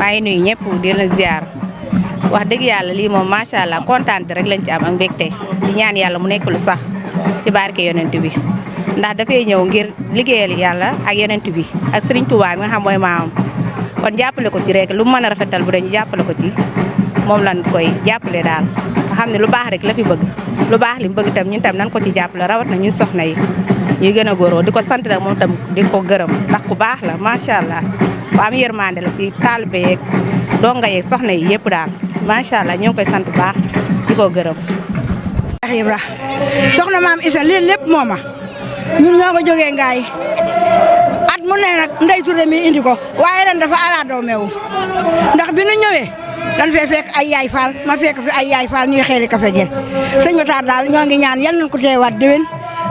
maa ngi nuyu ñëpp di la ziar wax dëgg yàlla lii moom macha allah kontaan rek lañ ci am ak mbégte di ñaan yàlla mu nekk lu sax ci barke yonent bi ndax dafay ñëw ngir liggéeyal yàlla ak yonent bi ak Serigne Touba mi nga xam mooy maamam kon jàppale ko ci rek lu mu mën a rafetal bu dañu jàppale ko ci moom lañ koy jàppale daal nga xam ne lu baax rek la fi bëgg lu baax li mu bëgg tam ñun tam nan ko ci jàppale rawat na ñun soxna yi ñuy gën a góoroo di ko sant nag moom tam di ko gërëm ndax ku baax la macha allah ku am yërmande la ci taalibe yeeg donga yeeg soxna yi yëpp daal macha allah ñu ngi koy sant bu baax di ko gërëm. Ibra soxna maam Issa lii lépp mooma ñun ñoo ko jógee ngaay at mu ne nag Ndeye Touré mi indi ko waaye ren dafa alaadoo meewu ndax bi nu ñëwee dan fee fekk ay yaay faal ma fekk fi ay yaay faal ñuy xeeli kafe gel sëñ Matar daal ñoo ngi ñaan yal nañu ko teewaat déwén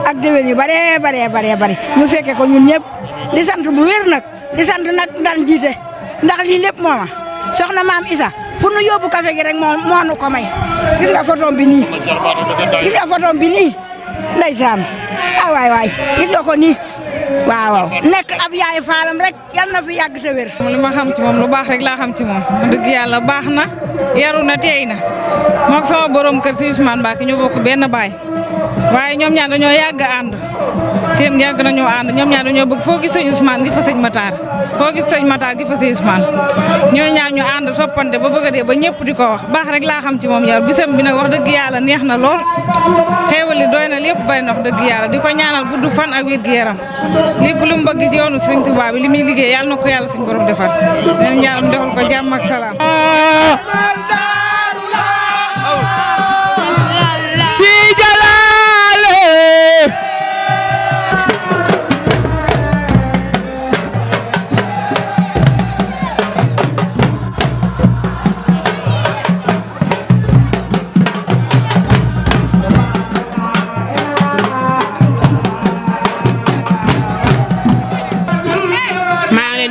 ak déwén yu bare ñu fekke ko ñun ñëpp di sant bu wér nag di sant nag daan jiite ndax lii lépp mooma soxna maam Issa fu nu yóbbu kafe gi rek moo nu ko may gis nga photo bi nii gis nga photo bi nii ndeysaan ah waay gis nga ko nii waaw nekk ab yaay faalam rek yal na fi yàgg te wér. li ma xam ci moom lu baax rek laa xam ci moom dëgg yàlla baax na yaru na teey na moog sama borom kër si Ousmane Mbacke ñu bokk benn baay waaye ñoom ñaar dañoo yàgg a ànd seen yàgg nañoo ànd ñoom ñaar dañoo bëgg foo gis sëñ Ousmane gi fa sëñ Matar foo gis sëñ Matar gi fa sëñ Ousmane ñoo ñaar ñu ànd toppante ba bëgg a dee ba ñëpp di ko wax baax rek laa xam ci moom yar bisam bi nag wax dëgg yàlla neex na lool xéewal li doy na lépp bari na wax dëgg yàlla di ko ñaanal gudd fan ak wér gi yaram lépp lu mu bëgg ci yoonu sëñ Touba bi li muy liggéey yàlla na ko yàlla suñu borom defal leen yàlla mu defal ko jàmm ak salaam.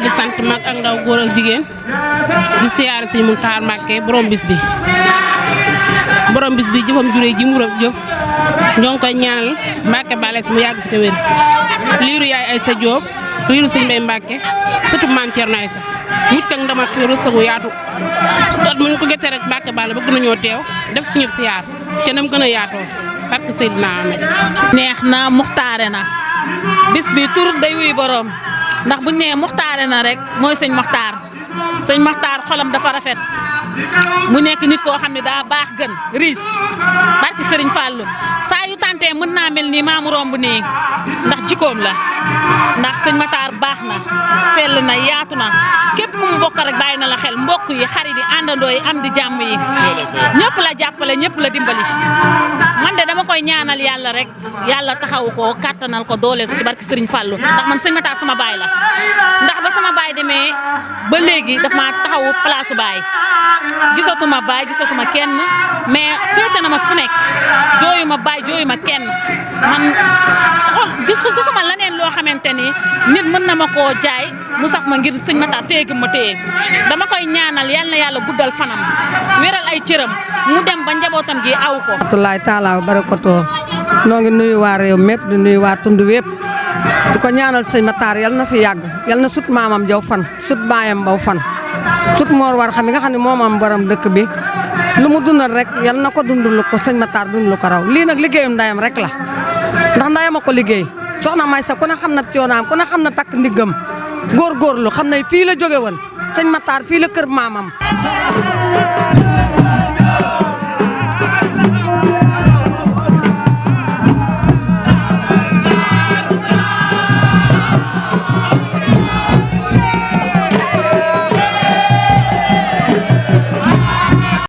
di sant mag ak ndaw góor ak jigéen di siyaare Sëñ Muntaxa Mbàkke borom bis bi jëfam juré ji mu jëf ñoo ngi koy ñaanal Mbàkke bale si mu yàgg fi te wér liiru yaay Aysa Jóob liiru Sëñ Mbay Mbàkke sëtu maam Cerno Aysa mucc ak ndama xéer sëgu yaatu at mu ñu ko géttee rek Mbàkke bale bëgg nañoo teew def suñu siyaar te nam gën a yaatoo barke Seydina Ahmed neex na muxtaare na bis bi tur day wuy borom ndax buñ nee muxtaare na rek mooy sëñ Maxtaar xolam dafa rafet mu nekk nit koo xam ne daa baax gën riis barki Sëriñ Fallu saa yu tàntee mën naa mel nii maamu romb nii ndax jikkoom la ndax sëñ Maxtaar baax na sell na yaatu na képp ku mu bokk rek bàyyi na la xel mbokk yi xarit yi àndandoo yi am di jàmm yi ñëpp la jàppale ñëpp la dimbali man de dama koy ñaanal yàlla rek yàlla taxawu ko kàttanal ko dooleel ko ci barki Sëriñ Fallu ndax man sëñ Maxtaar sama baay la ndax ba sama baay demee ba léegi daf ma taxawu place baay gisatuma baay gisatuma kenn mais féete na ma fu nekk jooyuma baay jooyuma kenn man xool gisuma leneen loo xamante ni nit mën na ma koo jaay mu saf ma ngir sëñ Matar téye gi ma téye dama koy ñaanal yal na yàlla guddal fanam wéral ay cëram mu dem ba njabootam gi aw ko. Atulaay taalaa barakatoo noo ngi nuyu waa réew mépp di nuyu waa tund wépp di ko ñaanal sëñ Matar yal na fi yàgg yal na sut maamam jaw fan sut baayam baw fan sut moor war xam nga xam ne moom am borom dëkk bi lu mu dundal rek yal na ko dundal ko sëñ Matar dundal ko raw lii nag liggéeyum ndayam rek la ndax ndayam a ko liggéey soxna Maysa ku ne xam na coonaam ku ne xam na takk ndiggam góorgóorlu xam ne fii la jóge woon sëñ Matar fii la kër maamam